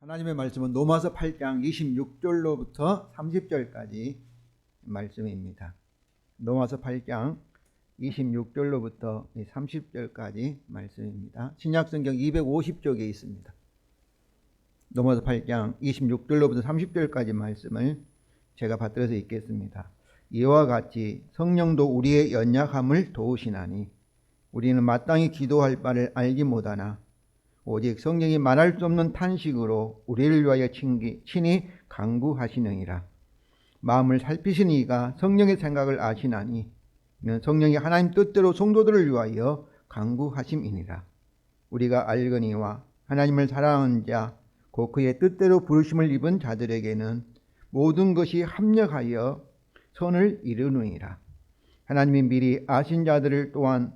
하나님의 말씀은 로마서 8장 26절로부터 30절까지 말씀입니다. 로마서 8장 26절로부터 30절까지 말씀입니다. 신약성경 250쪽에 있습니다. 로마서 8장 26절로부터 30절까지 말씀을 제가 받들어서 읽겠습니다. 이와 같이 성령도 우리의 연약함을 도우시나니 우리는 마땅히 기도할 바를 알지 못하나 오직 성령이 말할 수 없는 탄식으로 우리를 위하여 친히 간구하시느니라. 마음을 살피신 이가 성령의 생각을 아시나니 이는 성령이 하나님 뜻대로 성도들을 위하여 간구하심이니라. 우리가 알거니와 하나님을 사랑하는 자 곧 그의 뜻대로 부르심을 입은 자들에게는 모든 것이 합력하여 선을 이루느니라. 하나님이 미리 아신 자들을 또한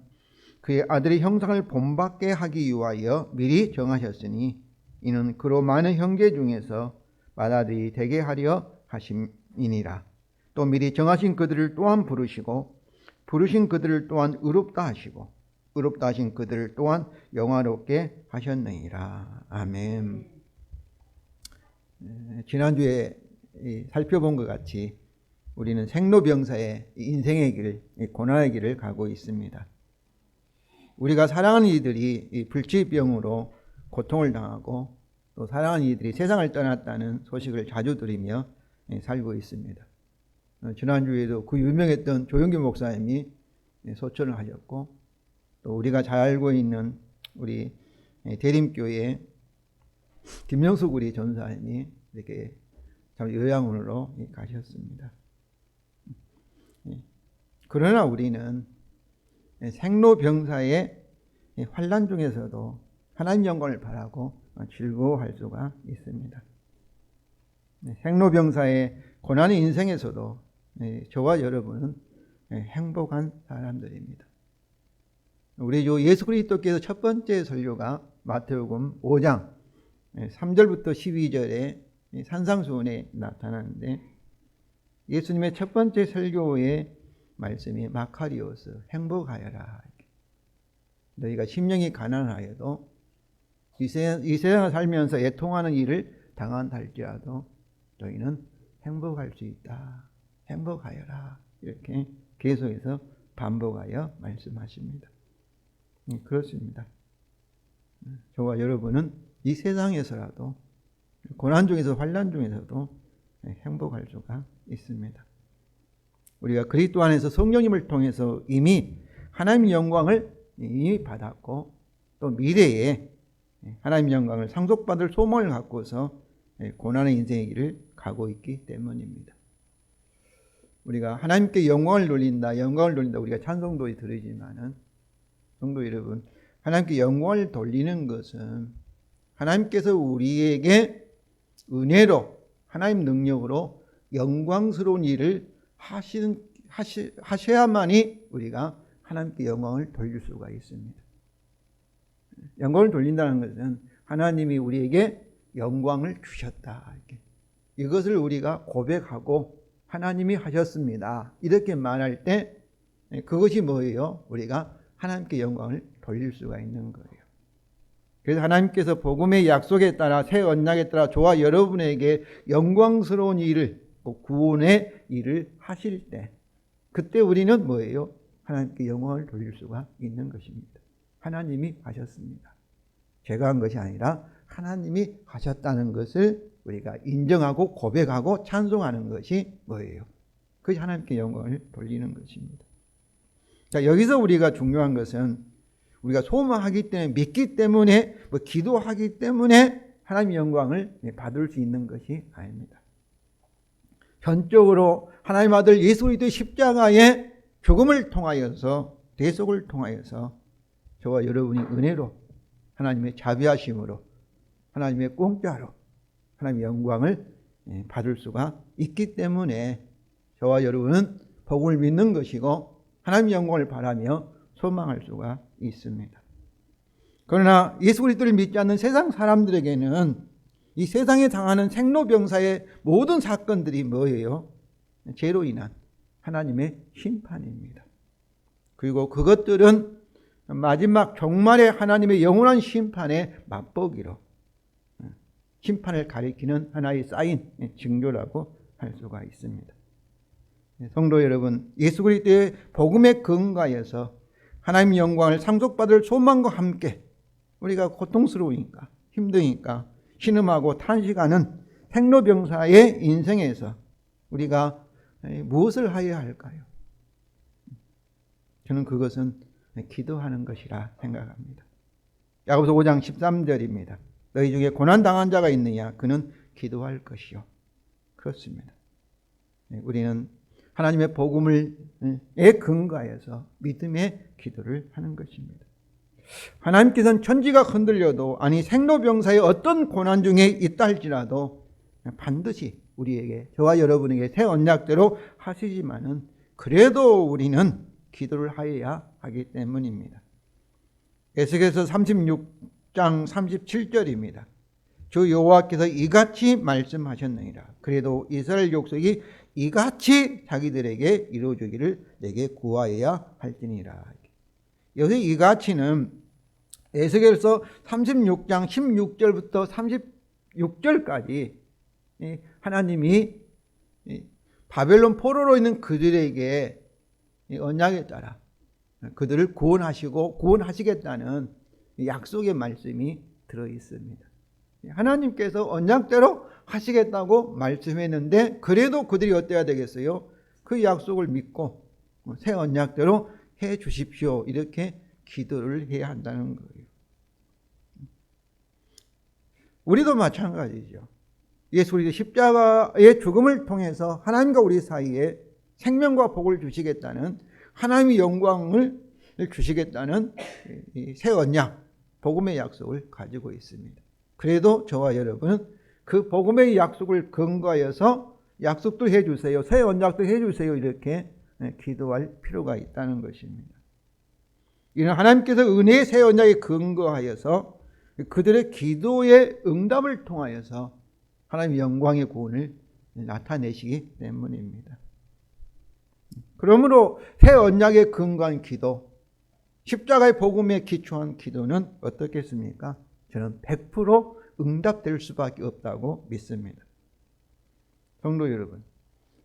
그의 아들의 형상을 본받게 하기 위하여 미리 정하셨으니 이는 그로 많은 형제 중에서 맏아들이 되게 하려 하심이니라. 또 미리 정하신 그들을 또한 부르시고 부르신 그들을 또한 의롭다 하시고 의롭다 하신 그들을 또한 영화롭게 하셨느니라. 아멘. 지난주에 살펴본 것 같이 우리는 생로병사의 인생의 길, 고난의 길을 가고 있습니다. 우리가 사랑하는 이들이 불치병으로 고통을 당하고 또 사랑하는 이들이 세상을 떠났다는 소식을 자주 들으며 살고 있습니다. 지난주에도 그 유명했던 조영기 목사님이 소천을 하셨고 또 우리가 잘 알고 있는 우리 대림교회 김영숙 우리 전사님이 이렇게 참 요양원으로 가셨습니다. 그러나 우리는 생로병사의 환난 중에서도 하나님 영광을 바라고 즐거워할 수가 있습니다. 생로병사의 고난의 인생에서도 저와 여러분은 행복한 사람들입니다. 우리 주 예수 그리스도께서 첫 번째 설교가 마태복음 5장 3절부터 12절에 산상수훈에 나타나는데 예수님의 첫 번째 설교의 말씀이 마카리오스 행복하여라. 너희가 심령이 가난하여도 이 세상을 살면서 애통하는 일을 당한다 할지라도 너희는 행복할 수 있다. 행복하여라. 이렇게 계속해서 반복하여 말씀하십니다. 그렇습니다. 저와 여러분은 이 세상에서라도 고난 중에서 환난 중에서도 행복할 수가 있습니다. 우리가 그리스도 안에서 성령님을 통해서 이미 하나님의 영광을 이미 받았고 또 미래에 하나님의 영광을 상속받을 소망을 갖고서 고난의 인생의 길을 가고 있기 때문입니다. 우리가 하나님께 영광을 돌린다 우리가 찬송도에 들으지만은 성도 여러분, 하나님께 영광을 돌리는 것은 하나님께서 우리에게 은혜로 하나님 능력으로 영광스러운 일을 하셔야만이 우리가 하나님께 영광을 돌릴 수가 있습니다. 영광을 돌린다는 것은 하나님이 우리에게 영광을 주셨다. 이것을 우리가 고백하고 하나님이 하셨습니다. 이렇게 말할 때 그것이 뭐예요? 우리가 하나님께 영광을 돌릴 수가 있는 거예요. 그래서 하나님께서 복음의 약속에 따라 새 언약에 따라 저와 여러분에게 영광스러운 일을 구원의 일을 하실 때 그때 우리는 뭐예요? 하나님께 영광을 돌릴 수가 있는 것입니다. 하나님이 하셨습니다. 제가 한 것이 아니라 하나님이 하셨다는 것을 우리가 인정하고 고백하고 찬송하는 것이 뭐예요? 그것이 하나님께 영광을 돌리는 것입니다. 자, 여기서 우리가 중요한 것은 우리가 소망하기 때문에 믿기 때문에 기도하기 때문에 하나님의 영광을 받을 수 있는 것이 아닙니다. 전적으로 하나님 아들 예수 그리스도의 십자가의 죽음을 통하여서 대속을 통하여서 저와 여러분이 은혜로 하나님의 자비하심으로 하나님의 공짜로 하나님의 영광을 받을 수가 있기 때문에 저와 여러분은 복음을 믿는 것이고 하나님의 영광을 바라며 소망할 수가 있습니다. 그러나 예수 그리스도를 믿지 않는 세상 사람들에게는 이 세상에 당하는 생로병사의 모든 사건들이 뭐예요? 죄로 인한 하나님의 심판입니다. 그리고 그것들은 마지막 종말의 하나님의 영원한 심판의 맛보기로 심판을 가리키는 하나의 사인, 징조라고 할 수가 있습니다. 성도 여러분, 예수 그리스도의 복음에 근거하여서 하나님의 영광을 상속받을 소망과 함께 우리가 고통스러우니까 힘드니까 신음하고 탄식하는 생로병사의 인생에서 우리가 무엇을 하여야 할까요? 저는 그것은 기도하는 것이라 생각합니다. 야고보서 5장 13절입니다. 너희 중에 고난당한 자가 있느냐? 그는 기도할 것이요. 그렇습니다. 우리는 하나님의 복음에 근거하여서 믿음의 기도를 하는 것입니다. 하나님께서는 천지가 흔들려도, 아니 생로병사의 어떤 고난 중에 있다 할지라도 반드시 우리에게, 저와 여러분에게 새 언약대로 하시지만은 그래도 우리는 기도를 하여야 하기 때문입니다. 에스겔서 36장 37절입니다. 주 여호와께서 이같이 말씀하셨느니라. 그래도 이스라엘 족속이 이같이 자기들에게 이루어주기를 내게 구하여야 할지니라. 여기 이같이는 에스겔서 36장 16절부터 36절까지 하나님이 바벨론 포로로 있는 그들에게 언약에 따라 그들을 구원하시고 구원하시겠다는 약속의 말씀이 들어 있습니다. 하나님께서 언약대로 하시겠다고 말씀했는데 그래도 그들이 어때야 되겠어요? 그 약속을 믿고 새 언약대로 해 주십시오. 이렇게 기도를 해야 한다는 거예요. 우리도 마찬가지죠. 예수 그리스도 십자가의 죽음을 통해서 하나님과 우리 사이에 생명과 복을 주시겠다는, 하나님의 영광을 주시겠다는 새 언약, 복음의 약속을 가지고 있습니다. 그래도 저와 여러분은 그 복음의 약속을 근거하여서 약속도 해주세요, 새 언약도 해주세요, 이렇게 기도할 필요가 있다는 것입니다. 이는 하나님께서 은혜의 새 언약에 근거하여서 그들의 기도의 응답을 통하여서 하나님의 영광의 구원을 나타내시기 때문입니다. 그러므로 새 언약에 근거한 기도, 십자가의 복음에 기초한 기도는 어떻겠습니까? 저는 100% 응답될 수밖에 없다고 믿습니다. 성도 여러분,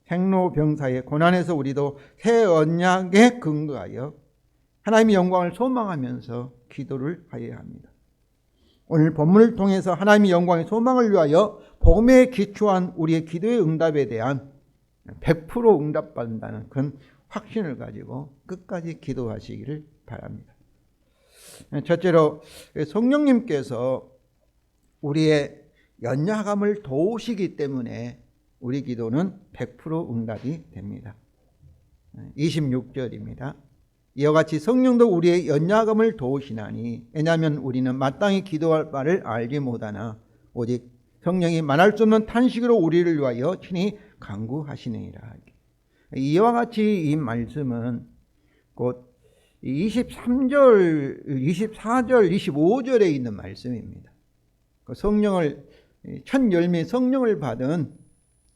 생로병사의 고난에서 우리도 새 언약에 근거하여 하나님의 영광을 소망하면서 기도를 하여야 합니다. 오늘 본문을 통해서 하나님의 영광의 소망을 위하여 복음에 기초한 우리의 기도의 응답에 대한 100% 응답받는다는 그런 확신을 가지고 끝까지 기도하시기를 바랍니다. 첫째로 성령님께서 우리의 연약함을 도우시기 때문에 우리 기도는 100% 응답이 됩니다. 26절입니다. 이와 같이 성령도 우리의 연약함을 도우시나니, 왜냐하면 우리는 마땅히 기도할 바를 알지 못하나 오직 성령이 말할 수 없는 탄식으로 우리를 위하여 친히 간구하시느니라. 이와 같이 이 말씀은 곧 23절, 24절, 25절에 있는 말씀입니다. 성령을, 첫 열매 성령을 받은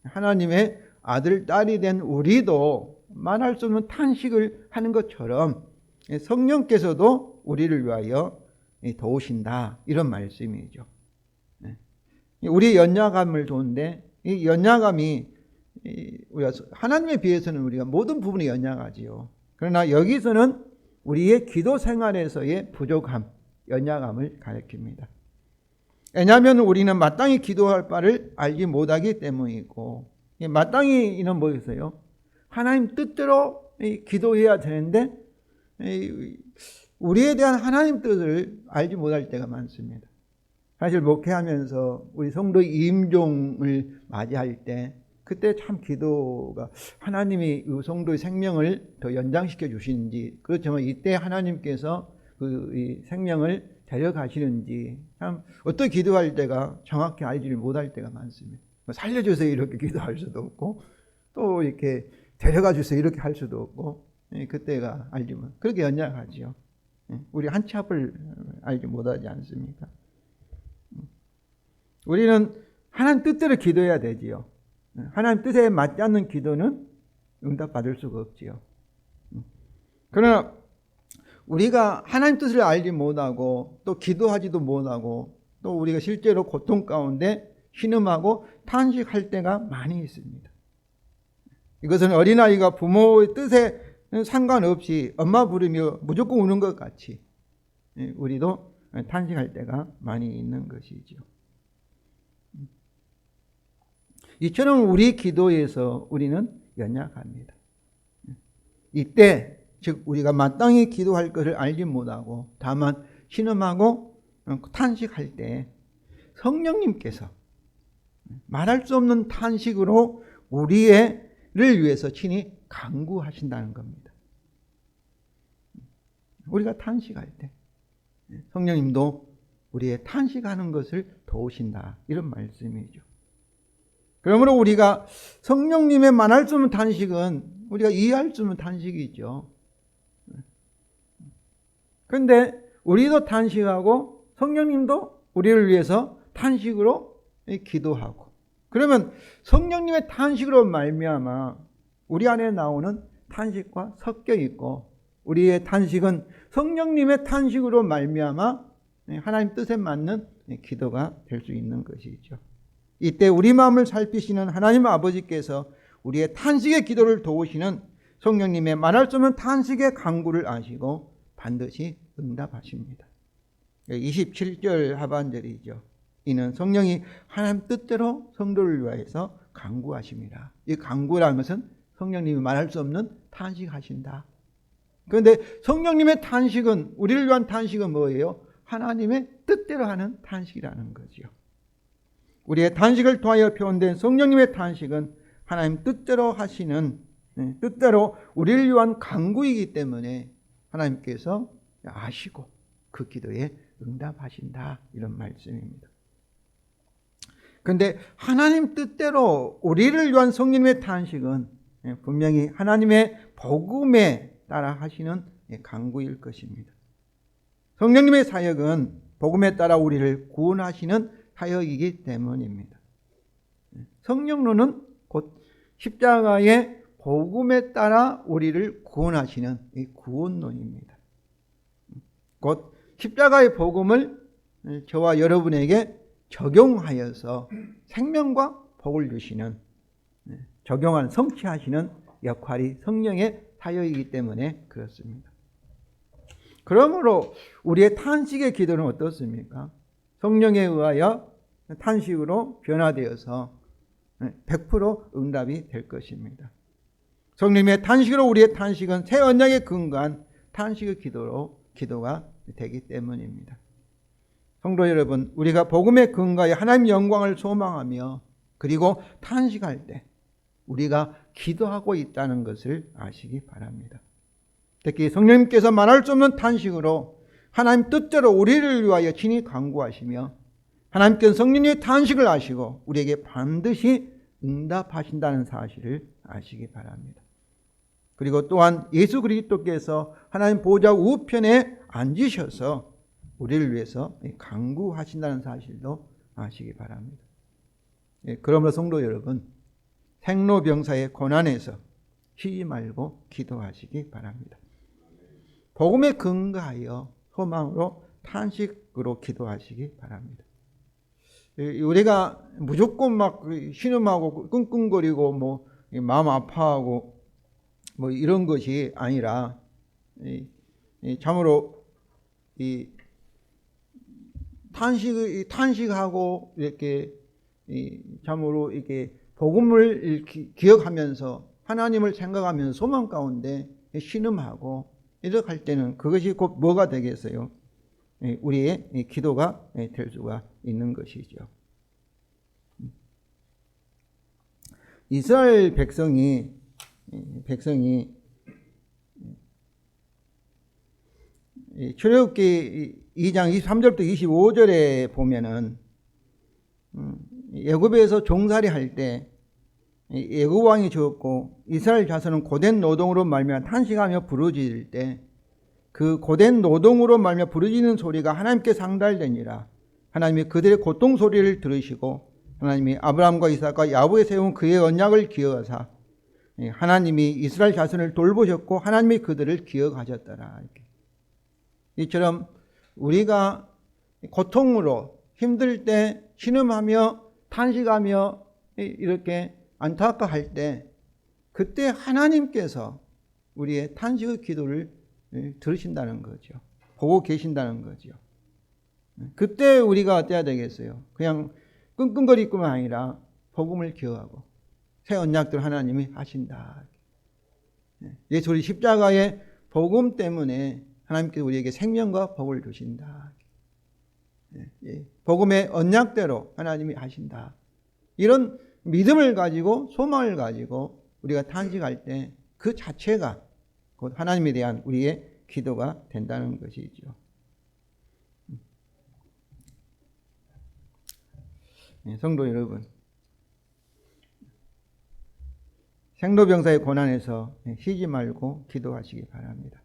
하나님의 아들, 딸이 된 우리도 말할 수 없는 탄식을 하는 것처럼 성령께서도 우리를 위하여 도우신다, 이런 말씀이죠. 우리의 연약함을 도우는데, 이 연약함이 우리가 하나님에 비해서는 우리가 모든 부분이 연약하지요. 그러나 여기서는 우리의 기도 생활에서의 부족함, 연약함을 가리킵니다. 왜냐하면 우리는 마땅히 기도할 바를 알지 못하기 때문이고, 마땅히는 뭐겠어요? 하나님 뜻대로 기도해야 되는데 우리에 대한 하나님 뜻을 알지 못할 때가 많습니다. 사실 목회하면서 우리 성도 임종을 맞이할 때 그때 참 기도가, 하나님이 그 성도의 생명을 더 연장시켜 주시는지, 그렇지만 이때 하나님께서 그 생명을 데려가시는지 참 어떻게 기도할 때가 정확히 알지를 못할 때가 많습니다. 살려주세요 이렇게 기도할 수도 없고, 또 이렇게 데려가 주세요 이렇게 할 수도 없고, 그때가 알지만 그렇게 연약하지요. 우리 한 치 앞을 알지 못하지 않습니까? 우리는 하나님 뜻대로 기도해야 되지요. 하나님 뜻에 맞지 않는 기도는 응답받을 수가 없지요. 그러나 우리가 하나님 뜻을 알지 못하고 또 기도하지도 못하고 또 우리가 실제로 고통 가운데 신음하고 탄식할 때가 많이 있습니다. 이것은 어린아이가 부모의 뜻에 상관없이 엄마 부르며 무조건 우는 것 같이 우리도 탄식할 때가 많이 있는 것이죠. 이처럼 우리 기도에서 우리는 연약합니다. 이때 즉 우리가 마땅히 기도할 것을 알지 못하고 다만 신음하고 탄식할 때 성령님께서 말할 수 없는 탄식으로 우리를 위해서 친히 간구하신다는 겁니다. 우리가 탄식할 때 성령님도 우리의 탄식하는 것을 도우신다, 이런 말씀이죠. 그러므로 우리가 성령님의 말할 수 없는 탄식은 우리가 이해할 수 없는 탄식이죠. 그런데 우리도 탄식하고 성령님도 우리를 위해서 탄식으로 기도하고, 그러면 성령님의 탄식으로 말미암아 우리 안에 나오는 탄식과 섞여 있고, 우리의 탄식은 성령님의 탄식으로 말미암아 하나님 뜻에 맞는 기도가 될 수 있는 것이죠. 이때 우리 마음을 살피시는 하나님 아버지께서 우리의 탄식의 기도를 도우시는 성령님의 말할 수 없는 탄식의 간구를 아시고 반드시 응답하십니다. 27절 하반절이죠. 이는 성령이 하나님 뜻대로 성도를 위하여서 간구하십니다. 이 간구라는 것은 성령님이 말할 수 없는 탄식하신다. 그런데 성령님의 탄식은, 우리를 위한 탄식은 뭐예요? 하나님의 뜻대로 하는 탄식이라는 거죠. 우리의 탄식을 통하여 표현된 성령님의 탄식은 하나님 뜻대로 하시는, 뜻대로 우리를 위한 간구이기 때문에 하나님께서 아시고 그 기도에 응답하신다, 이런 말씀입니다. 그런데 하나님 뜻대로 우리를 위한 성령님의 탄식은 분명히 하나님의 복음에 따라 하시는 간구일 것입니다. 성령님의 사역은 복음에 따라 우리를 구원하시는 사역이기 때문입니다. 성령론은 곧 십자가의 복음에 따라 우리를 구원하시는 이 구원론입니다. 곧 십자가의 복음을 저와 여러분에게 적용하여서 생명과 복을 주시는, 적용한, 성취하시는 역할이 성령의 사역이기 때문에 그렇습니다. 그러므로 우리의 탄식의 기도는 어떻습니까? 성령에 의하여 탄식으로 변화되어서 100% 응답이 될 것입니다. 성령님의 탄식으로 우리의 탄식은 새 언약에 근거한 탄식의 기도가 되기 때문입니다. 성도 여러분, 우리가 복음의 근거에 하나님 영광을 소망하며 그리고 탄식할 때 우리가 기도하고 있다는 것을 아시기 바랍니다. 특히 성령님께서 말할 수 없는 탄식으로 하나님 뜻대로 우리를 위하여 친히 간구하시며 하나님께서 성령님의 탄식을 아시고 우리에게 반드시 응답하신다는 사실을 아시기 바랍니다. 그리고 또한 예수 그리스도께서 하나님 보좌 우편에 앉으셔서 우리를 위해서 간구하신다는 사실도 아시기 바랍니다. 그러므로 성도 여러분, 생로병사의 고난에서 쉬지 말고 기도하시기 바랍니다. 복음에 근거하여 소망으로 탄식으로 기도하시기 바랍니다. 우리가 무조건 막 신음하고 끙끙거리고 뭐 마음 아파하고 뭐 이런 것이 아니라 참으로 이 탄식하고 이렇게 참으로 이렇게 복음을 기억하면서 하나님을 생각하면서 소망 가운데 신음하고 이렇게 할 때는 그것이 곧 뭐가 되겠어요? 우리의 기도가 될 수가 있는 것이죠. 이스라엘 백성이 출애굽기 2장 23절부터 25절에 보면은 애굽에서 종살이 할 때 애굽 왕이 죽었고 이스라엘 자손은 고된 노동으로 말미암아 탄식하며 부르짖을 때 그 고된 노동으로 말미암아 부르짖는 소리가 하나님께 상달되니라. 하나님이 그들의 고통 소리를 들으시고 하나님이 아브라함과 이삭과 야곱에 세운 그의 언약을 기억하사 하나님이 이스라엘 자손을 돌보셨고 하나님이 그들을 기억하셨더라. 이처럼 우리가 고통으로 힘들 때 신음하며 탄식하며 이렇게 안타까워할 때 그때 하나님께서 우리의 탄식의 기도를 들으신다는 거죠. 보고 계신다는 거죠. 그때 우리가 어때야 되겠어요? 그냥 끙끙거리기만 아니라 복음을 기억하고 새 언약들 하나님이 하신다. 예수 우리 십자가의 복음 때문에 하나님께서 우리에게 생명과 복을 주신다. 복음의 언약대로 하나님이 하신다. 이런 믿음을 가지고 소망을 가지고 우리가 탄식할 때 그 자체가 곧 하나님에 대한 우리의 기도가 된다는 것이죠. 성도 여러분, 생로병사의 고난에서 쉬지 말고 기도하시기 바랍니다.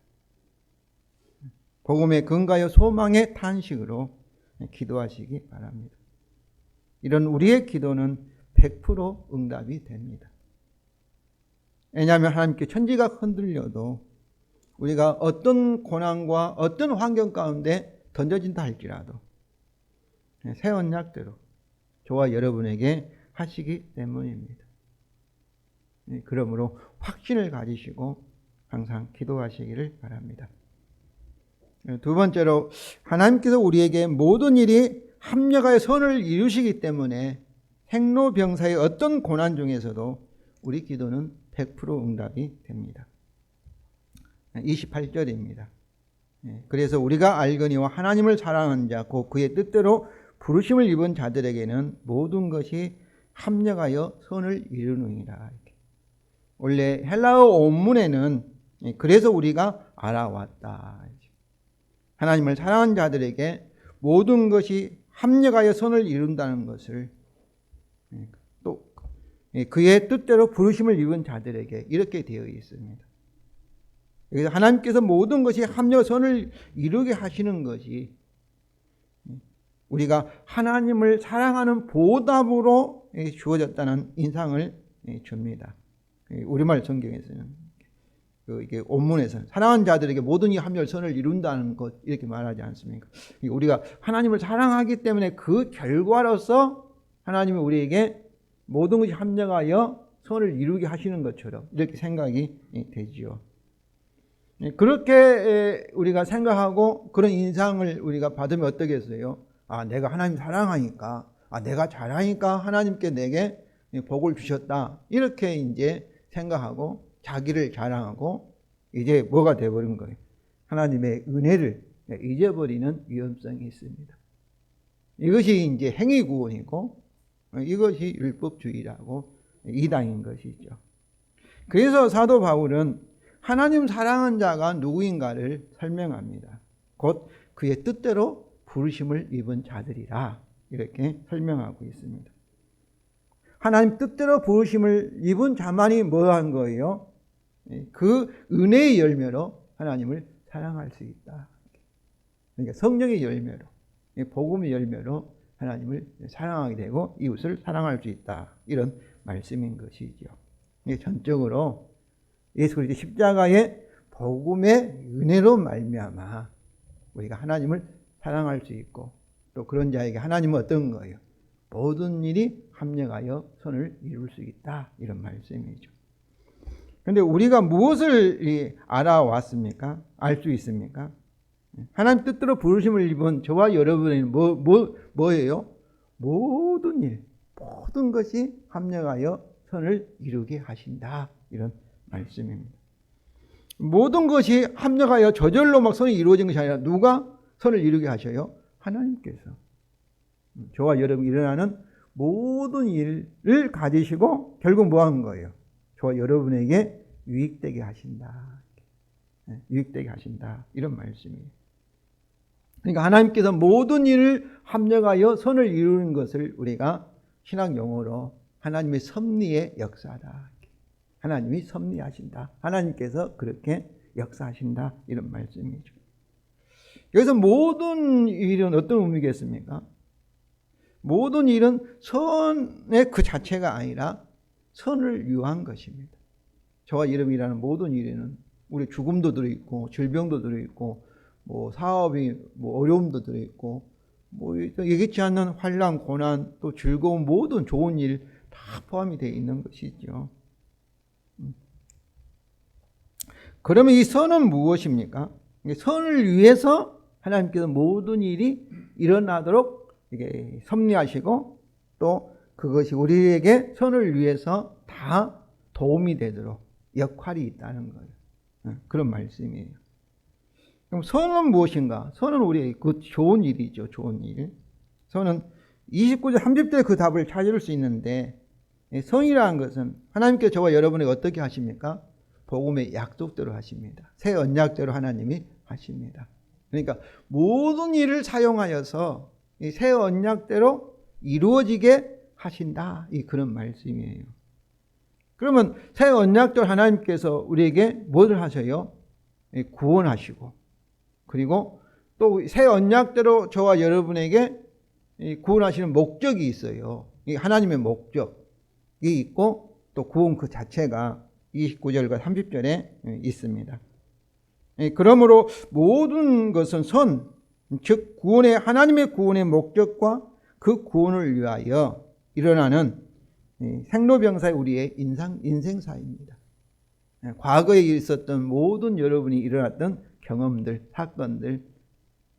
복음의 근가요 소망의 탄식으로 기도하시기 바랍니다. 이런 우리의 기도는 100% 응답이 됩니다. 왜냐하면 하나님께 천지가 흔들려도 우리가 어떤 고난과 어떤 환경 가운데 던져진다 할지라도 새 언약대로 저와 여러분에게 하시기 때문입니다. 그러므로 확신을 가지시고 항상 기도하시기를 바랍니다. 두 번째로 하나님께서 우리에게 모든 일이 합력하여 선을 이루시기 때문에 생로병사의 어떤 고난 중에서도 우리 기도는 100% 응답이 됩니다. 28절입니다. 그래서 우리가 알거니와 하나님을 사랑하는 자 곧 그의 뜻대로 부르심을 입은 자들에게는 모든 것이 합력하여 선을 이루느니라. 원래 헬라어 원문에는 그래서 우리가 알아왔다. 하나님을 사랑하는 자들에게 모든 것이 합력하여 선을 이룬다는 것을 또 그의 뜻대로 부르심을 입은 자들에게 이렇게 되어 있습니다. 그래서 하나님께서 모든 것이 합력 선을 이루게 하시는 것이 우리가 하나님을 사랑하는 보답으로 주어졌다는 인상을 줍니다. 우리말 성경에서는 이게 원문에서는 사랑하는 자들에게 모든 이 합력 선을 이룬다는 것 이렇게 말하지 않습니까? 우리가 하나님을 사랑하기 때문에 그 결과로서 하나님이 우리에게 모든 것이 합력하여 선을 이루게 하시는 것처럼 이렇게 생각이 되지요. 그렇게 우리가 생각하고 그런 인상을 우리가 받으면 어떻겠어요? 내가 하나님 사랑하니까, 내가 잘하니까 하나님께 내게 복을 주셨다. 이렇게 이제 생각하고 자기를 자랑하고 이제 뭐가 되어버린 거예요? 하나님의 은혜를 잊어버리는 위험성이 있습니다. 이것이 이제 행위구원이고 이것이 율법주의라고 이단인 것이죠. 그래서 사도 바울은 하나님 사랑하는 자가 누구인가를 설명합니다. 곧 그의 뜻대로 부르심을 입은 자들이라 이렇게 설명하고 있습니다. 하나님 뜻대로 부르심을 입은 자만이 뭐한 거예요? 그 은혜의 열매로 하나님을 사랑할 수 있다. 그러니까 성령의 열매로, 복음의 열매로 하나님을 사랑하게 되고 이웃을 사랑할 수 있다. 이런 말씀인 것이죠. 전적으로 예수 그리스도 십자가의 복음의 은혜로 말미암아 우리가 하나님을 사랑할 수 있고 또 그런 자에게 하나님은 어떤 거예요? 모든 일이 합력하여 선을 이룰 수 있다. 이런 말씀이죠. 그런데 우리가 무엇을 알아왔습니까? 알 수 있습니까? 하나님 뜻대로 부르심을 입은 저와 여러분은 뭐예요? 모든 일, 모든 것이 합력하여 선을 이루게 하신다. 이런 말씀입니다. 모든 것이 합력하여 저절로 막 선이 이루어진 것이 아니라 누가 선을 이루게 하셔요? 하나님께서. 저와 여러분이 일어나는 모든 일을 가지시고 결국 뭐 하는 거예요? 저와 여러분에게 유익되게 하신다. 유익되게 하신다. 이런 말씀이에요. 그러니까 하나님께서 모든 일을 합력하여 선을 이루는 것을 우리가 신학 용어로 하나님의 섭리의 역사다. 하나님이 섭리하신다. 하나님께서 그렇게 역사하신다. 이런 말씀이죠. 여기서 모든 일은 어떤 의미겠습니까? 모든 일은 선의 그 자체가 아니라 선을 위한 것입니다. 저와 여러분이라는 모든 일에는 우리 죽음도 들어있고 질병도 들어있고 뭐 사업이 뭐 어려움도 들어있고 뭐 예기치 않는 환난, 고난, 또 즐거운 모든 좋은 일 다 포함이 되어 있는 것이죠. 그러면 이 선은 무엇입니까? 선을 위해서 하나님께서 모든 일이 일어나도록 이게 섭리하시고 또 그것이 우리에게 선을 위해서 다 도움이 되도록 역할이 있다는 거예요. 그런 말씀이에요. 그럼 선은 무엇인가? 선은 우리의 그 좋은 일이죠. 좋은 일. 선은 29절 30절에 그 답을 찾을 수 있는데 선이라는 것은 하나님께서 저와 여러분에게 어떻게 하십니까? 복음의 약속대로 하십니다. 새 언약대로 하나님이 하십니다. 그러니까 모든 일을 사용하여서 이 새 언약대로 이루어지게 하신다. 이 그런 말씀이에요. 그러면 새 언약대로 하나님께서 우리에게 뭐를 하셔요? 구원하시고 그리고 또 새 언약대로 저와 여러분에게 구원하시는 목적이 있어요. 이 하나님의 목적이 있고 또 구원 그 자체가 29절과 30절에 있습니다. 그러므로 모든 것은 선, 즉 하나님의 구원의 목적과 그 구원을 위하여 일어나는 생로병사의 우리의 인생사입니다. 과거에 있었던 모든 여러분이 일어났던 경험들, 사건들,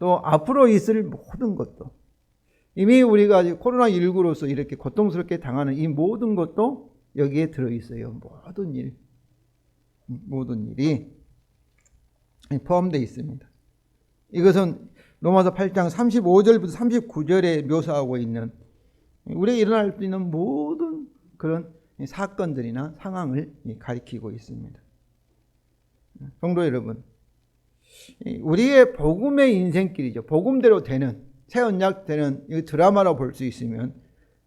또 앞으로 있을 모든 것도 이미 우리가 코로나19로서 이렇게 고통스럽게 당하는 이 모든 것도 여기에 들어있어요. 모든 일이 포함되어 있습니다. 이것은 로마서 8장 35절부터 39절에 묘사하고 있는 우리에게 일어날 수 있는 모든 그런 사건들이나 상황을 가리키고 있습니다. 성도 여러분, 우리의 복음의 인생길이죠. 복음대로 되는 새 언약되는 이 드라마로 볼 수 있으면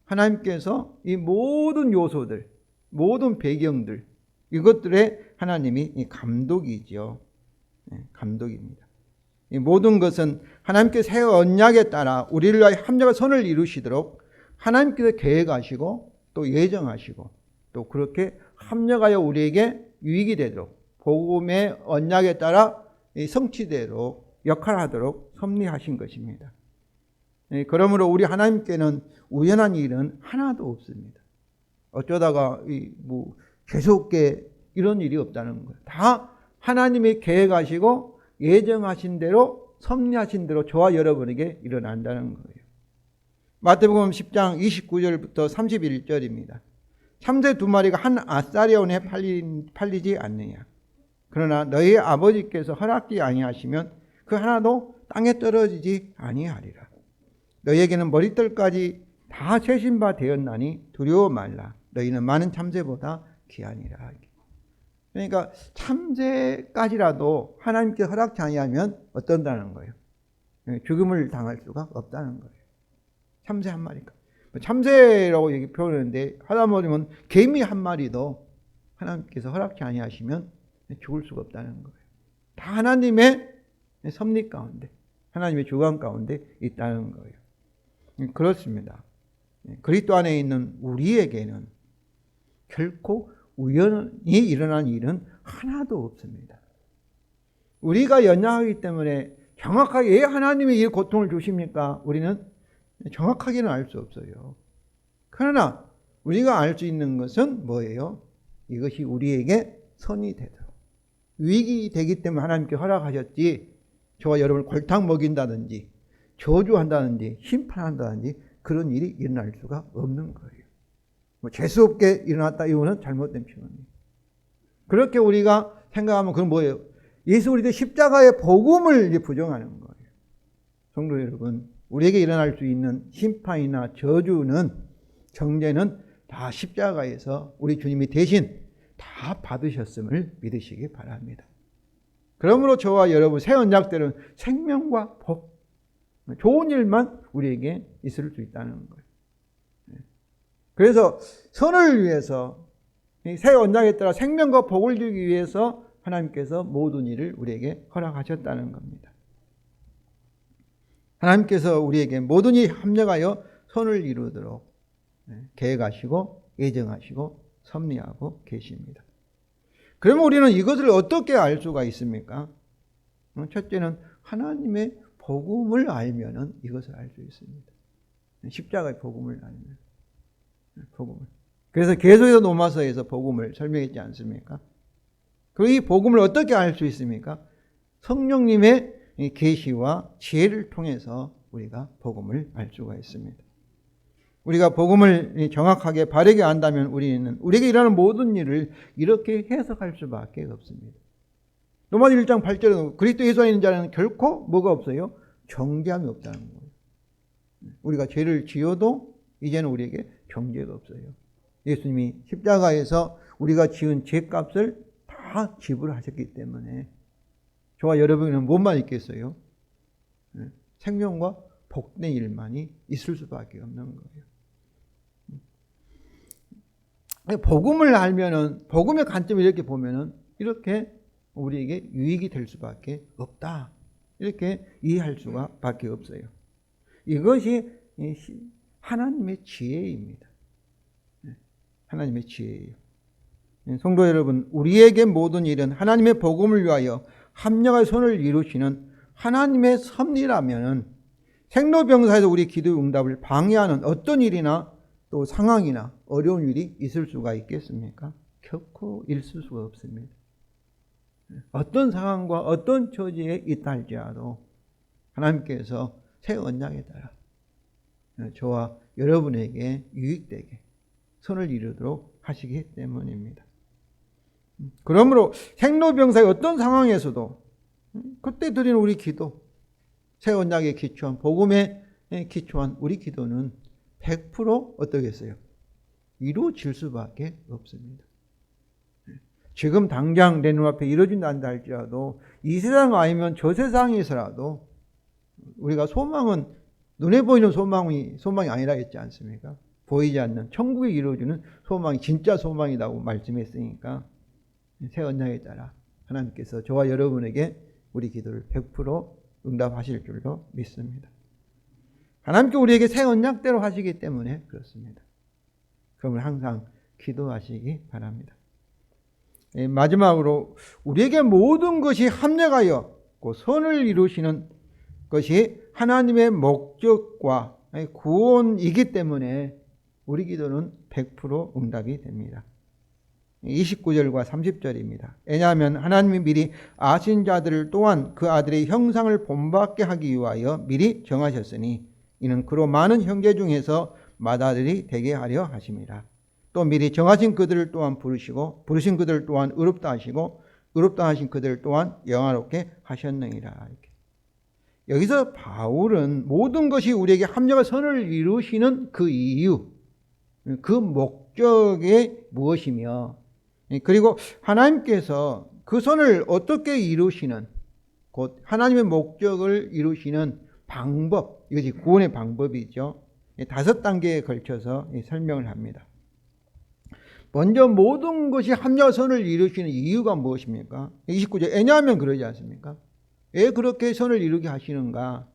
하나님께서 이 모든 요소들, 모든 배경들 이것들에 하나님이 감독이죠. 감독입니다. 이 모든 것은 하나님께서 새 언약에 따라 우리를 위하여 합력의 선을 이루시도록 하나님께서 계획하시고 또 예정하시고 또 그렇게 합력하여 우리에게 유익이 되도록 복음의 언약에 따라 성취되도록 역할하도록 섭리하신 것입니다. 그러므로 우리 하나님께는 우연한 일은 하나도 없습니다. 어쩌다가 계속게 이런 일이 없다는 거예요. 다 하나님이 계획하시고 예정하신 대로 섭리하신 대로 저와 여러분에게 일어난다는 거예요. 마태복음 10장 29절부터 31절입니다. 참새 두 마리가 한 아사리온에 팔리지 않느냐. 그러나 너희 아버지께서 허락지 아니하시면 그 하나도 땅에 떨어지지 아니하리라. 너희에게는 머리털까지 다 세신 바 되었나니 두려워 말라. 너희는 많은 참새보다 귀하니라. 그러니까 참새까지라도 하나님께 허락지 아니하면 어떤다는 거예요? 죽음을 당할 수가 없다는 거예요. 참새 한 마리가. 참새라고 얘기 표현하는데 하다못하면 개미 한 마리도 하나님께서 허락지 아니하시면 죽을 수가 없다는 거예요. 다 하나님의 섭리 가운데, 하나님의 주관 가운데 있다는 거예요. 그렇습니다. 그리스도 안에 있는 우리에게는 결코 우연히 일어난 일은 하나도 없습니다. 우리가 연약하기 때문에 정확하게 왜 하나님이 이 고통을 주십니까? 우리는 정확하게는 알 수 없어요. 그러나 우리가 알 수 있는 것은 뭐예요? 이것이 우리에게 선이 되도록 위기 되기 때문에 하나님께 허락하셨지 저와 여러분을 골탕 먹인다든지 저주한다든지 심판한다든지 그런 일이 일어날 수가 없는 거예요. 재수 없게 일어났다 이거는 잘못된 표현이에요. 그렇게 우리가 생각하면 그건 뭐예요? 예수 그리스도의 십자가의 복음을 부정하는 거예요. 성도 여러분, 우리에게 일어날 수 있는 심판이나 저주는 정죄는 다 십자가에서 우리 주님이 대신 다 받으셨음을 믿으시기 바랍니다. 그러므로 저와 여러분 새 언약대로는 생명과 복, 좋은 일만 우리에게 있을 수 있다는 거예요. 그래서 선을 위해서 새 언약에 따라 생명과 복을 주기 위해서 하나님께서 모든 일을 우리에게 허락하셨다는 겁니다. 하나님께서 우리에게 모든 일이 합력하여 선을 이루도록 계획하시고 예정하시고 섭리하고 계십니다. 그러면 우리는 이것을 어떻게 알 수가 있습니까? 첫째는 하나님의 복음을 알면은 이것을 알 수 있습니다. 십자가의 복음을 알면. 복음을. 그래서 계속해서 로마서에서 복음을 설명했지 않습니까? 그리고 이 복음을 어떻게 알 수 있습니까? 성령님의 계시와 지혜를 통해서 우리가 복음을 알 수가 있습니다. 우리가 복음을 정확하게 바르게 안다면 우리는 우리에게 일어나는 모든 일을 이렇게 해석할 수밖에 없습니다. 로마서 1장 8절에 그리스도 예수 안에 있는 자는 결코 뭐가 없어요? 정죄함이 없다는 거예요. 우리가 죄를 지어도 이제는 우리에게 정죄가 없어요. 예수님이 십자가에서 우리가 지은 죄값을 다 지불하셨기 때문에 저와 여러분은 무엇만 있겠어요? 생명과 복된 일만이 있을 수밖에 없는 거예요. 복음을 알면은, 복음의 관점을 이렇게 보면은 이렇게 우리에게 유익이 될 수밖에 없다. 이렇게 이해할 수밖에 없어요. 이것이 하나님의 지혜입니다. 하나님의 지혜예요. 성도 여러분, 우리에게 모든 일은 하나님의 복음을 위하여 합력의 손을 이루시는 하나님의 섭리라면은 생로병사에서 우리 기도의 응답을 방해하는 어떤 일이나 또 상황이나 어려운 일이 있을 수가 있겠습니까? 결코 있을 수가 없습니다. 어떤 상황과 어떤 처지에 있다 할지라도 하나님께서 새 언약에 따라 저와 여러분에게 유익되게 선을 이루도록 하시기 때문입니다. 그러므로 생로병사의 어떤 상황에서도 그때 드리는 우리 기도, 새 언약에 기초한 복음에 기초한 우리 기도는 100% 어떠겠어요? 이루어질 수밖에 없습니다. 지금 당장 내 눈앞에 이루어진다 한다 할지라도 이 세상 아니면 저 세상에서라도 우리가 소망은 눈에 보이는 소망이 아니라 했지 않습니까? 보이지 않는 천국에 이루어지는 소망이 진짜 소망이라고 말씀했으니까 새 언약에 따라 하나님께서 저와 여러분에게 우리 기도를 100% 응답하실 줄로 믿습니다. 하나님께 우리에게 새 언약대로 하시기 때문에 그렇습니다. 그러면 항상 기도하시기 바랍니다. 마지막으로 우리에게 모든 것이 합력하여 선을 이루시는 것이 하나님의 목적과 구원이기 때문에 우리 기도는 100% 응답이 됩니다. 29절과 30절입니다. 왜냐하면 하나님이 미리 아신 자들을 또한 그 아들의 형상을 본받게 하기 위하여 미리 정하셨으니 이는 그로 많은 형제 중에서 맏아들이 되게 하려 하심이라. 또 미리 정하신 그들을 또한 부르시고 부르신 그들을 또한 의롭다 하시고 의롭다 하신 그들을 또한 영화롭게 하셨느니라. 이렇게. 여기서 바울은 모든 것이 우리에게 합력의 선을 이루시는 그 이유, 그 목적이 무엇이며 그리고 하나님께서 그 선을 어떻게 이루시는 곧 하나님의 목적을 이루시는 방법, 이것이 구원의 방법이죠. 5단계에 걸쳐서 설명을 합니다. 먼저 모든 것이 합력의 선을 이루시는 이유가 무엇입니까? 29절, 왜냐하면 그러지 않습니까? 왜 그렇게 선을 이루게 하시는가?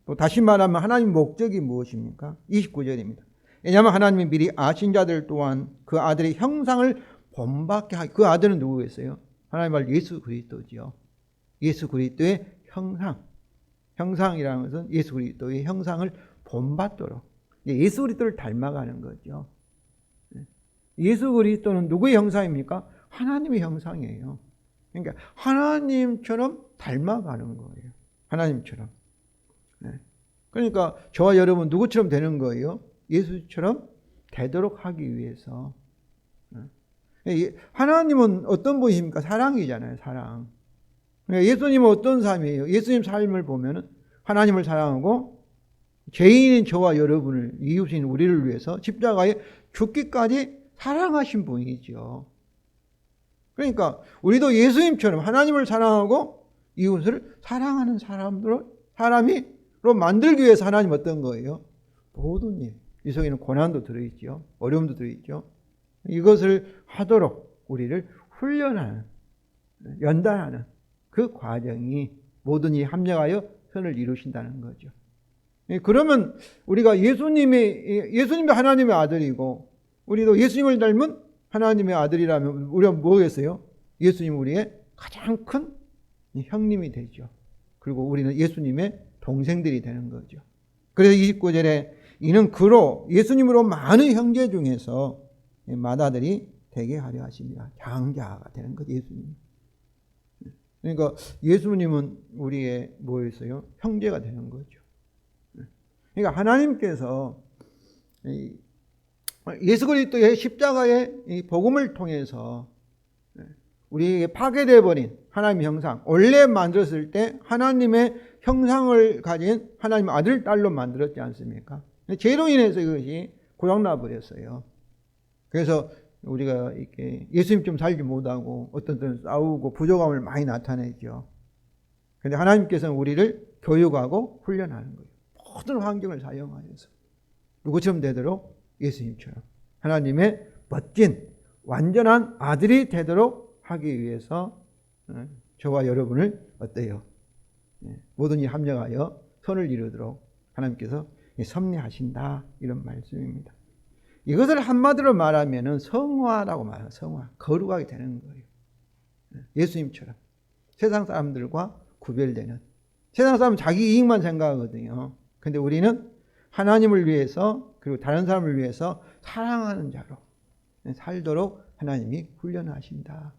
또 다시 말하면 하나님의 목적이 무엇입니까? 29절입니다. 왜냐하면 하나님이 미리 아신 자들 또한 그 아들의 형상을 본받게 하기. 그 아들은 누구겠어요? 하나님 말 예수 그리스도죠. 예수 그리스도의 형상. 형상이라는 것은 예수 그리스도의 형상을 본받도록. 예수 그리스도를 닮아가는 거죠. 예수 그리스도는 누구의 형상입니까? 하나님의 형상이에요. 그러니까 하나님처럼 닮아가는 거예요. 하나님처럼. 그러니까 저와 여러분 누구처럼 되는 거예요? 예수처럼 되도록 하기 위해서. 하나님은 어떤 분이십니까? 사랑이잖아요. 사랑. 예수님은 어떤 삶이에요? 예수님 삶을 보면 하나님을 사랑하고 죄인인 저와 여러분을, 이웃인 우리를 위해서 십자가에 죽기까지 사랑하신 분이죠. 그러니까 우리도 예수님처럼 하나님을 사랑하고 이웃을 사랑하는 사람으로 만들기 위해서 하나님 어떤 거예요? 모든 일. 이 속에는 고난도 들어있죠. 어려움도 들어있죠. 이것을 하도록 우리를 훈련하는, 연단하는 그 과정이 모든 일이 합력하여 선을 이루신다는 거죠. 그러면 우리가 예수님이 하나님의 아들이고 우리도 예수님을 닮은 하나님의 아들이라면 우리가 뭐겠어요? 예수님 우리의 가장 큰 형님이 되죠. 그리고 우리는 예수님의 동생들이 되는 거죠. 그래서 29절에 이는 그로 예수님으로 많은 형제 중에서 맏아들이 되게 하려 하십니다. 장자가 되는 거죠. 예수님. 그러니까 예수님은 우리의 뭐였어요? 형제가 되는 거죠. 그러니까 하나님께서 예수 그리스도의 십자가의 이 복음을 통해서 우리에게 파괴되어 버린 하나님의 형상, 원래 만들었을 때 하나님의 형상을 가진 하나님의 아들, 딸로 만들었지 않습니까? 죄로 인해서 이것이 고장나 버렸어요. 그래서 우리가 이렇게 예수님 좀 살지 못하고 어떤 때는 싸우고 부족함을 많이 나타내죠. 그런데 하나님께서는 우리를 교육하고 훈련하는 거예요. 모든 환경을 사용하여서 누구처럼 되도록? 예수님처럼 하나님의 멋진 완전한 아들이 되도록 하기 위해서 저와 여러분을 어때요? 모든 일 합력하여 선을 이루도록 하나님께서 섭리하신다, 이런 말씀입니다. 이것을 한마디로 말하면 성화라고 말해요. 성화, 거룩하게 되는 거예요. 예수님처럼 세상 사람들과 구별되는. 세상 사람은 자기 이익만 생각하거든요. 근데 우리는 하나님을 위해서 그리고 다른 사람을 위해서 사랑하는 자로 살도록 하나님이 훈련하신다.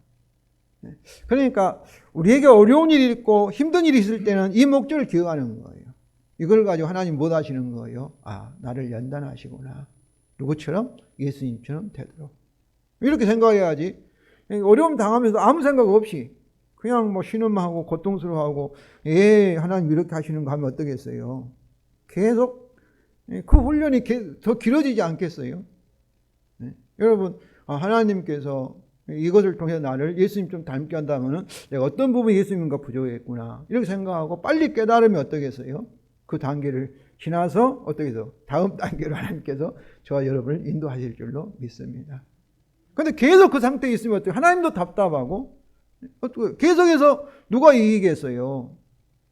그러니까 우리에게 어려운 일이 있고 힘든 일이 있을 때는 이 목적을 기억하는 거예요. 이걸 가지고 하나님 못 하시는 거예요. 아, 나를 연단하시구나. 누구처럼? 예수님처럼 되도록. 이렇게 생각해야지. 어려움 당하면서 아무 생각 없이 그냥 뭐 신음하고 고통스러워하고 하나님 이렇게 하시는 거 하면 어떠겠어요? 계속 그 훈련이 더 길어지지 않겠어요? 여러분, 하나님께서 이것을 통해서 나를 예수님 좀 닮게 한다면 내가 어떤 부분이 예수님과 부족했구나 이렇게 생각하고 빨리 깨달으면 어떠겠어요? 그 단계를 지나서 어떻게 해서 다음 단계로 하나님께서 저와 여러분을 인도하실 줄로 믿습니다. 그런데 계속 그 상태에 있으면 어떻게? 하나님도 답답하고 계속해서 누가 이기겠어요?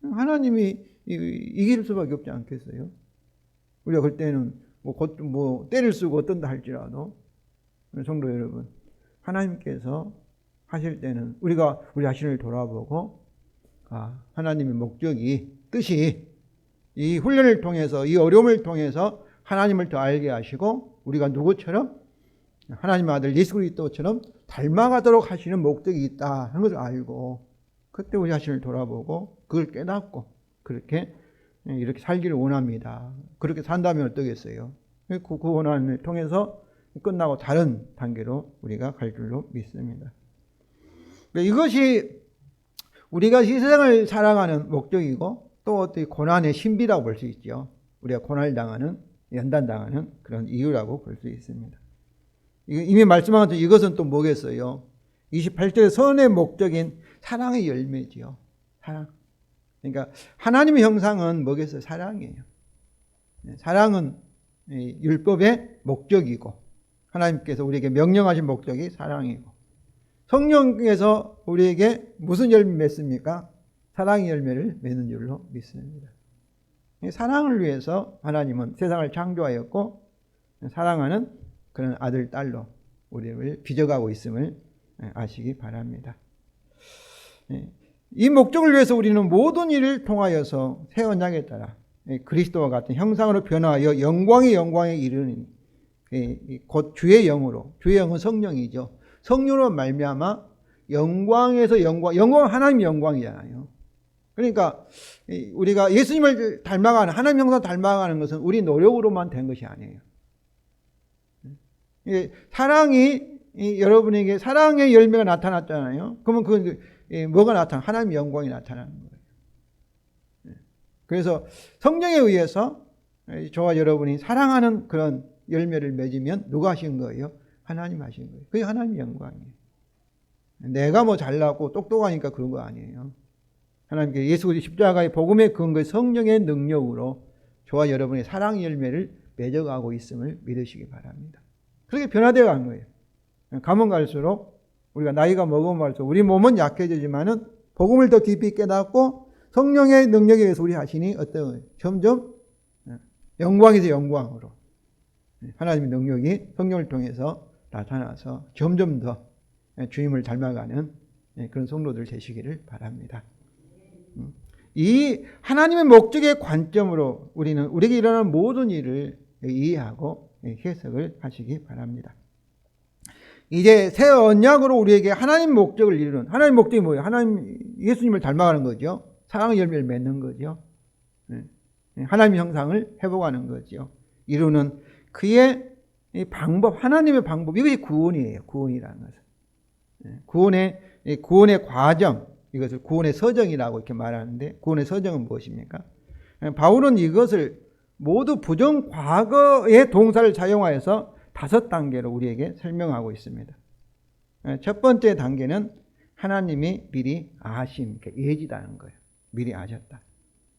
하나님이 이길 수밖에 없지 않겠어요? 우리가 그때는 뭐 때를 쓰고 어떤다 할지라도 성도 여러분, 하나님께서 하실 때는 우리가 우리 자신을 돌아보고 하나님의 목적이 뜻이 이 훈련을 통해서 이 어려움을 통해서 하나님을 더 알게 하시고 우리가 누구처럼 하나님의 아들 예수 그리스도처럼 닮아가도록 하시는 목적이 있다 하는 것을 알고 그때 우리 자신을 돌아보고 그걸 깨닫고 이렇게 살기를 원합니다. 그렇게 산다면 어떠겠어요? 그 원함을 통해서 끝나고 다른 단계로 우리가 갈 줄로 믿습니다. 이것이 우리가 이 세상을 살아가는 목적이고 또 어떻게 고난의 신비라고 볼 수 있죠. 우리가 고난을 당하는, 연단당하는 그런 이유라고 볼 수 있습니다. 이미 말씀한 것처럼 이것은 또 뭐겠어요? 28절의 선의 목적인 사랑의 열매지요. 사랑. 그러니까 하나님의 형상은 뭐겠어요? 사랑이에요. 사랑은 율법의 목적이고 하나님께서 우리에게 명령하신 목적이 사랑이고 성령께서 우리에게 무슨 열매 맺습니까? 사랑의 열매를 맺는 줄로 믿습니다. 사랑을 위해서 하나님은 세상을 창조하였고 사랑하는 그런 아들, 딸로 우리를 빚어가고 있음을 아시기 바랍니다. 이 목적을 위해서 우리는 모든 일을 통하여서 새 언약에 따라 그리스도와 같은 형상으로 변화하여 영광의 영광에 이르는 곧 주의 영으로, 주의 영은 성령이죠. 성령으로 말미암아 영광에서 영광 하나님 영광이잖아요. 그러니까 우리가 예수님을 닮아가는 하나님 형상 닮아가는 것은 우리 노력으로만 된 것이 아니에요. 사랑이 여러분에게 사랑의 열매가 나타났잖아요. 그러면 그건 뭐가 나타나? 하나님의 영광이 나타나는 거예요. 그래서 성령에 의해서 저와 여러분이 사랑하는 그런 열매를 맺으면 누가 하신 거예요? 하나님 하신 거예요. 그게 하나님의 영광이에요. 내가 뭐 잘나고 똑똑하니까 그런 거 아니에요. 하나님께 예수 그리스도 십자가의 복음의 근거의 성령의 능력으로 저와 여러분의 사랑 열매를 맺어가고 있음을 믿으시기 바랍니다. 그렇게 변화되어 간 거예요. 가면 갈수록 우리가 나이가 먹으면 갈수록 우리 몸은 약해지지만은 복음을 더 깊이 깨닫고 성령의 능력에 의해서 우리 자신이 어떤 거예요? 점점 영광에서 영광으로 하나님의 능력이 성령을 통해서 나타나서 점점 더 주님을 닮아가는 그런 성도들 되시기를 바랍니다. 이 하나님의 목적의 관점으로 우리는 우리에게 일어나는 모든 일을 이해하고 해석을 하시기 바랍니다. 이제 새 언약으로 우리에게 하나님 목적을 이루는, 하나님 목적이 뭐예요? 하나님 예수님을 닮아가는 거죠. 사랑의 열매를 맺는 거죠. 하나님 형상을 회복하는 거죠. 이루는 그의 방법, 하나님의 방법, 이것이 구원이에요. 구원이라는 것은. 구원의 과정, 이것을 구원의 서정이라고 이렇게 말하는데, 구원의 서정은 무엇입니까? 바울은 이것을 모두 부정 과거의 동사를 사용하여서 5단계로 우리에게 설명하고 있습니다. 첫 번째 단계는 하나님이 미리 아심, 예지다는 거예요. 미리 아셨다.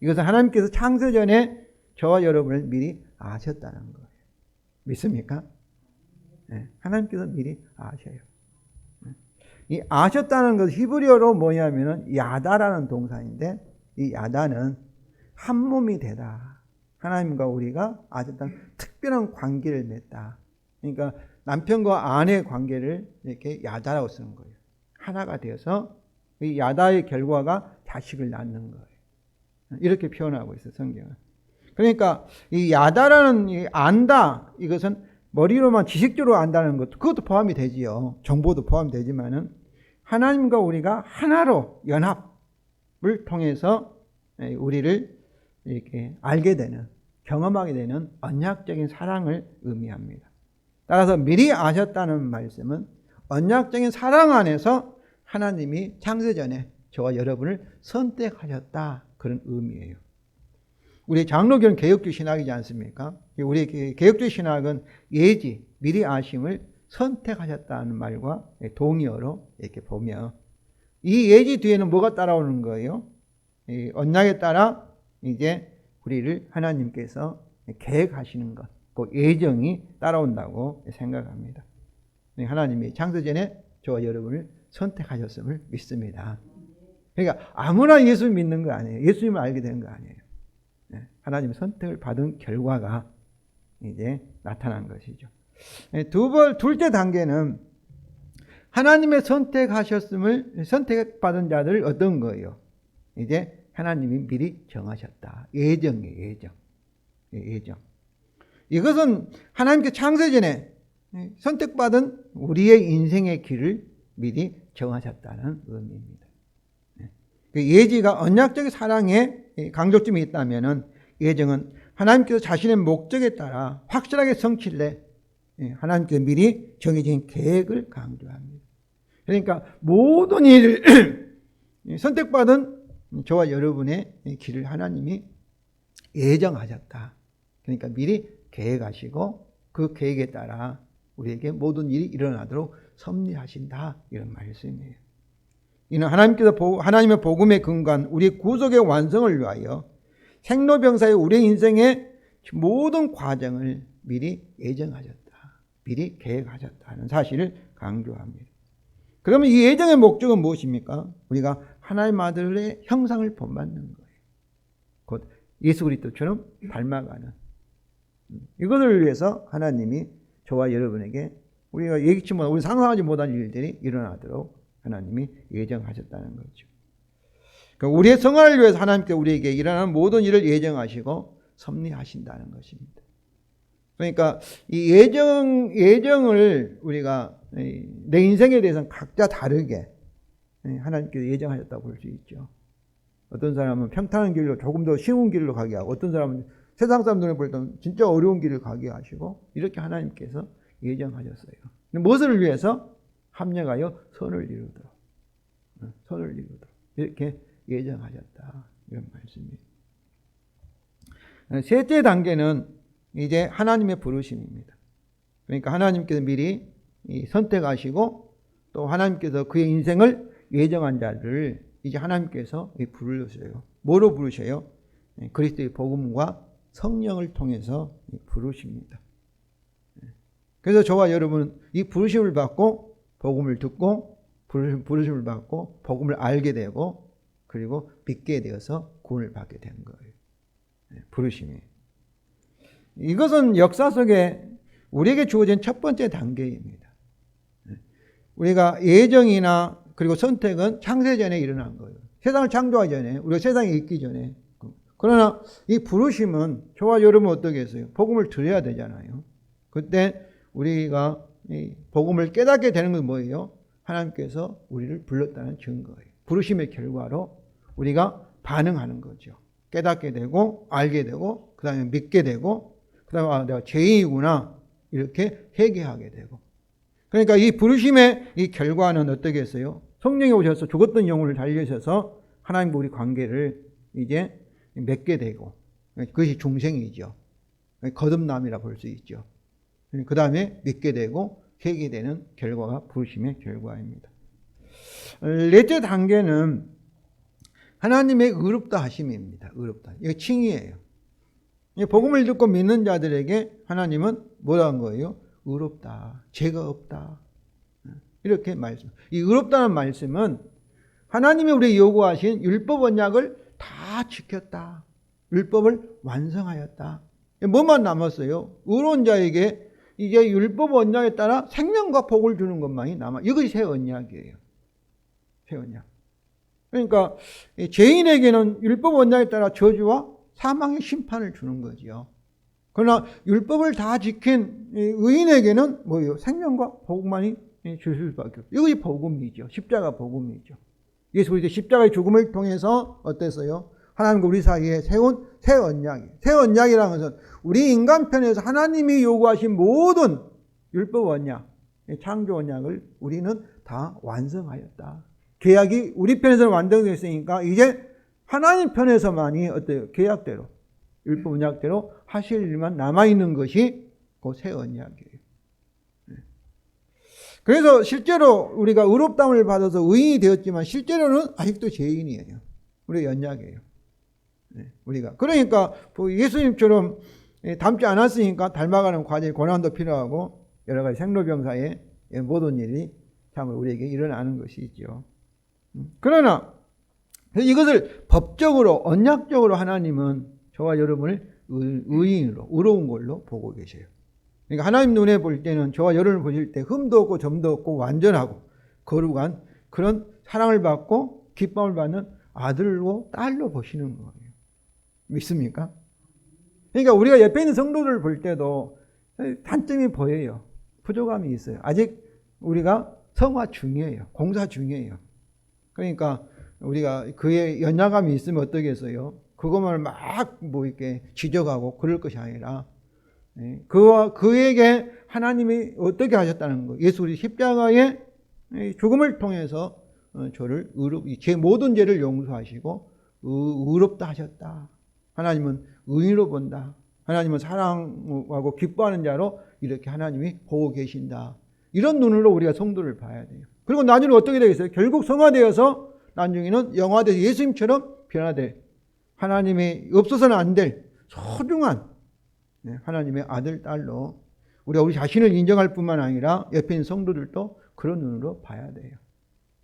이것은 하나님께서 창세전에 저와 여러분을 미리 아셨다는 거예요. 믿습니까? 하나님께서 미리 아셔요. 이 아셨다는 것 히브리어로 뭐냐면은 야다라는 동사인데, 이 야다는 한 몸이 되다. 하나님과 우리가 아셨다는 특별한 관계를 맺다. 그러니까 남편과 아내의 관계를 이렇게 야다라고 쓰는 거예요. 하나가 되어서 이 야다의 결과가 자식을 낳는 거예요. 이렇게 표현하고 있어요, 성경은. 그러니까 이 야다라는 이 안다, 이것은 머리로만 지식적으로 안다는 것도, 그것도 포함이 되지요. 정보도 포함이 되지만은 하나님과 우리가 하나로 연합을 통해서 우리를 이렇게 알게 되는, 경험하게 되는 언약적인 사랑을 의미합니다. 따라서 미리 아셨다는 말씀은 언약적인 사랑 안에서 하나님이 창세전에 저와 여러분을 선택하셨다, 그런 의미예요. 우리 장로교는 개혁주의 신학이지 않습니까? 우리 개혁주의 신학은 예지, 미리 아심을 선택하셨다는 말과 동의어로 이렇게 보면, 이 예지 뒤에는 뭐가 따라오는 거예요? 이 언약에 따라 이제 우리를 하나님께서 계획하시는 것, 그 예정이 따라온다고 생각합니다. 하나님이 창세전에 저와 여러분을 선택하셨음을 믿습니다. 그러니까 아무나 예수 믿는 거 아니에요. 예수님을 알게 되는 거 아니에요. 하나님의 선택을 받은 결과가 이제 나타난 것이죠. 둘째 단계는 하나님의 선택받은 자들을 얻은 거예요. 이제 하나님이 미리 정하셨다. 예정이에요, 예정. 이것은 하나님께 창세전에 선택받은 우리의 인생의 길을 미리 정하셨다는 의미입니다. 그 예지가 언약적인 사랑에 강조점이 있다면은, 예정은 하나님께서 자신의 목적에 따라 확실하게 성취를 해 하나님께서 미리 정해진 계획을 강조합니다. 그러니까 모든 일을 선택받은 저와 여러분의 길을 하나님이 예정하셨다. 그러니까 미리 계획하시고 그 계획에 따라 우리에게 모든 일이 일어나도록 섭리하신다, 이런 말씀이에요. 이는 하나님의 복음의 근간, 우리 구속의 완성을 위하여 생로병사의 우리 인생의 모든 과정을 미리 예정하셨다, 미리 계획하셨다는 사실을 강조합니다. 그러면 이 예정의 목적은 무엇입니까? 우리가 하나님 아들의 형상을 본받는 거예요. 곧 예수 그리스도처럼 닮아가는, 이것을 위해서 하나님이 저와 여러분에게 우리가 예기치 못한, 우리 상상하지 못한 일들이 일어나도록 하나님이 예정하셨다는 거죠. 그러니까 우리의 성화를 위해서 하나님께 우리에게 일어나는 모든 일을 예정하시고 섭리하신다는 것입니다. 그러니까 이 예정을 우리가 내 인생에 대해서는 각자 다르게 하나님께서 예정하셨다고 볼 수 있죠. 어떤 사람은 평탄한 길로 조금 더 쉬운 길로 가게 하고, 어떤 사람은 세상 사람들이 볼 때는 진짜 어려운 길을 가게 하시고, 이렇게 하나님께서 예정하셨어요. 무엇을 위해서? 합력하여 선을 이루도록 이렇게 예정하셨다, 이런 말씀입니다. 셋째 단계는 이제 하나님의 부르심입니다. 그러니까 하나님께서 미리 선택하시고 또 하나님께서 그의 인생을 예정한 자를 이제 하나님께서 부르셔요. 뭐로 부르셔요? 그리스도의 복음과 성령을 통해서 부르십니다. 그래서 저와 여러분은 이 부르심을 받고 복음을 듣고, 부르심을 받고 복음을 알게 되고, 그리고 믿게 되어서 구원을 받게 된 거예요. 부르심이. 이것은 역사 속에 우리에게 주어진 첫 번째 단계입니다. 우리가 예정이나 그리고 선택은 창세전에 일어난 거예요. 세상을 창조하기 전에, 우리가 세상에 있기 전에. 그러나 이 부르심은 저와 여러분 어떻게 했어요? 복음을 들어야 되잖아요. 그때 우리가 이 복음을 깨닫게 되는 건 뭐예요? 하나님께서 우리를 불렀다는 증거예요. 부르심의 결과로 우리가 반응하는 거죠. 깨닫게 되고 알게 되고 그 다음에 믿게 되고 그 다음에 아, 내가 죄인이구나 이렇게 회개하게 되고. 그러니까 이 부르심의 이 결과는 어떻게 했어요? 성령이 오셔서 죽었던 영혼을 달리셔서 하나님과 우리 관계를 이제 맺게 되고, 그것이 중생이죠. 거듭남이라 볼 수 있죠. 그 다음에 믿게 되고 회개되는 결과가 부르심의 결과입니다. 넷째 단계는 하나님의 의롭다 하심입니다. 의롭다. 이거 칭의예요. 복음을 듣고 믿는 자들에게 하나님은 뭐라는 거예요? 의롭다. 죄가 없다. 이렇게 말씀. 이 의롭다는 말씀은 하나님이 우리에게 요구하신 율법 언약을 다 지켰다. 율법을 완성하였다. 뭐만 남았어요? 의로운 자에게 이제 율법 언약에 따라 생명과 복을 주는 것만이 남아. 이것이 새 언약이에요. 새 언약. 그러니까 죄인에게는 율법 언약에 따라 저주와 사망의 심판을 주는 거죠. 그러나 율법을 다 지킨 의인에게는 뭐예요? 생명과 복만이 주실 수밖에 없어요. 이것이 복음이죠. 십자가 복음이죠. 예수 그리스도의 십자가의 죽음을 통해서 어땠어요? 하나님과 우리 사이에 세운 새 언약이에요. 새 언약이라는 것은 우리 인간편에서 하나님이 요구하신 모든 율법 언약, 창조 언약을 우리는 다 완성하였다. 계약이 우리 편에서는 완성됐으니까 이제 하나님 편에서만이 어때요? 계약대로, 율법 언약대로 하실 일만 남아있는 것이 그 새 언약이에요. 그래서 실제로 우리가 의롭다함을 받아서 의인이 되었지만 실제로는 아직도 죄인이에요. 우리가 연약해요. 우리가. 그러니까 예수님처럼 닮지 않았으니까 닮아가는 과정의 고난도 필요하고 여러 가지 생로병사의 모든 일이 참 우리에게 일어나는 것이죠. 그러나 이것을 법적으로 언약적으로 하나님은 저와 여러분을 의인으로 의로운 걸로 보고 계세요. 그러니까 하나님 눈에 볼 때는 저와 여러분을 보실 때 흠도 없고 점도 없고 완전하고 거룩한 그런 사랑을 받고 기쁨을 받는 아들로 딸로 보시는 거예요. 믿습니까? 그러니까 우리가 옆에 있는 성도들을 볼 때도 단점이 보여요. 부족함이 있어요. 아직 우리가 성화 중이에요. 공사 중이에요. 그러니까 우리가 그의 연약함이 있으면 어떻겠어요? 그것만 막 뭐 이렇게 지적하고 그럴 것이 아니라 그에게 하나님이 어떻게 하셨다는 거. 예수 그리스도 십자가의 죽음을 통해서 저를 제 모든 죄를 용서하시고 의롭다 하셨다. 하나님은 의인으로 본다. 하나님은 사랑하고 기뻐하는 자로 이렇게 하나님이 보고 계신다. 이런 눈으로 우리가 성도를 봐야 돼요. 그리고 나중에 어떻게 되겠어요? 결국 성화되어서 나중에는 영화돼서 예수님처럼 변화될 하나님이 없어서는 안 될 소중한 하나님의 아들, 딸로 우리가 우리 자신을 인정할 뿐만 아니라 옆에 있는 성도들도 그런 눈으로 봐야 돼요.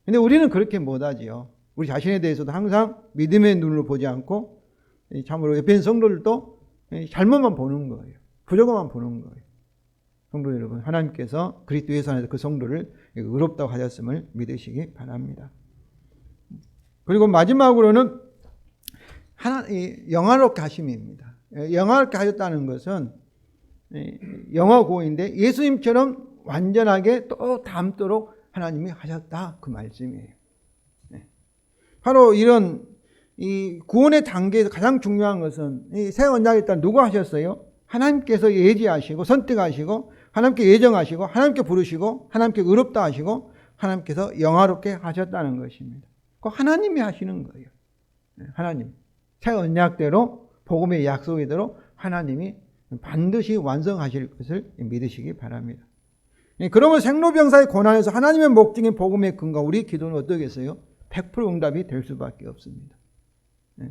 근데 우리는 그렇게 못하지요. 우리 자신에 대해서도 항상 믿음의 눈으로 보지 않고 참으로 옆에 있는 성도들도 잘못만 보는 거예요. 부족함만 보는 거예요. 성도 여러분, 하나님께서 그리스도 예수 안에서 그 성도를 의롭다고 하셨음을 믿으시기 바랍니다. 그리고 마지막으로는 영화롭게 하심입니다. 영화롭게 하셨다는 것은 영어 구어인데 예수님처럼 완전하게 또 닮도록 하나님이 하셨다 그 말씀이에요. 바로 이런 이 구원의 단계에서 가장 중요한 것은 이 새 언약에 따라 누가 하셨어요? 하나님께서 예지하시고 선택하시고 하나님께 예정하시고 하나님께 부르시고 하나님께 의롭다 하시고 하나님께서 영화롭게 하셨다는 것입니다. 그 하나님이 하시는 거예요. 하나님. 새 언약대로 복음의 약속대로 하나님이 반드시 완성하실 것을 믿으시기 바랍니다. 그러면 생로병사의 고난에서 하나님의 목적인 복음의 근거 우리 기도는 어떠겠어요? 100% 응답이 될 수밖에 없습니다.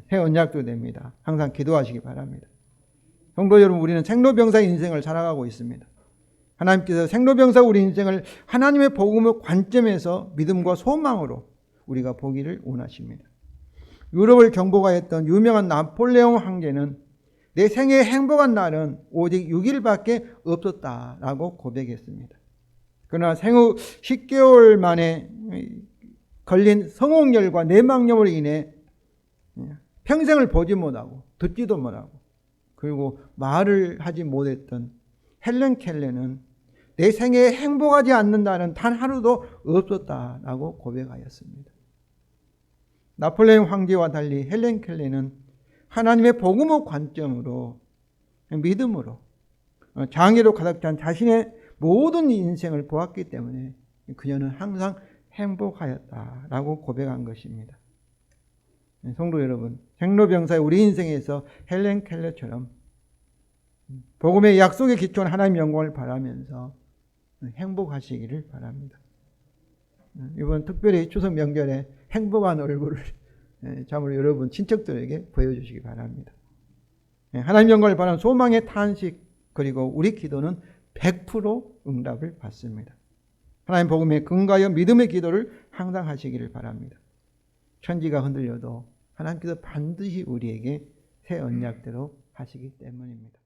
새 언약도 됩니다. 항상 기도하시기 바랍니다. 성도 여러분, 우리는 생로병사의 인생을 살아가고 있습니다. 하나님께서 생로병사 우리 인생을 하나님의 복음의 관점에서 믿음과 소망으로 우리가 보기를 원하십니다. 유럽을 경보가했던 유명한 나폴레옹 황제는 내 생애의 행복한 날은 오직 6일밖에 없었다라고 고백했습니다. 그러나 생후 10개월 만에 걸린 성홍열과 내막염으로 인해 평생을 보지 못하고 듣지도 못하고 그리고 말을 하지 못했던 헬렌 켈러는 내 생애에 행복하지 않는다는 단 하루도 없었다라고 고백하였습니다. 나폴레옹 황제와 달리 헬렌 켈러는 하나님의 복음의 관점으로 믿음으로 장애로 가득 찬 자신의 모든 인생을 보았기 때문에 그녀는 항상 행복하였다라고 고백한 것입니다. 성도 여러분, 생로병사의 우리 인생에서 헬렌 켈러처럼 복음의 약속에 기초한 하나님의 영광을 바라면서 행복하시기를 바랍니다. 이번 특별히 추석 명절에 행복한 얼굴을 참으로 여러분 친척들에게 보여주시기 바랍니다. 하나님 영광을 바라는 소망의 탄식 그리고 우리 기도는 100% 응답을 받습니다. 하나님 복음에 근거하여 믿음의 기도를 항상 하시기를 바랍니다. 천지가 흔들려도 하나님께서 반드시 우리에게 새 언약대로 하시기 때문입니다.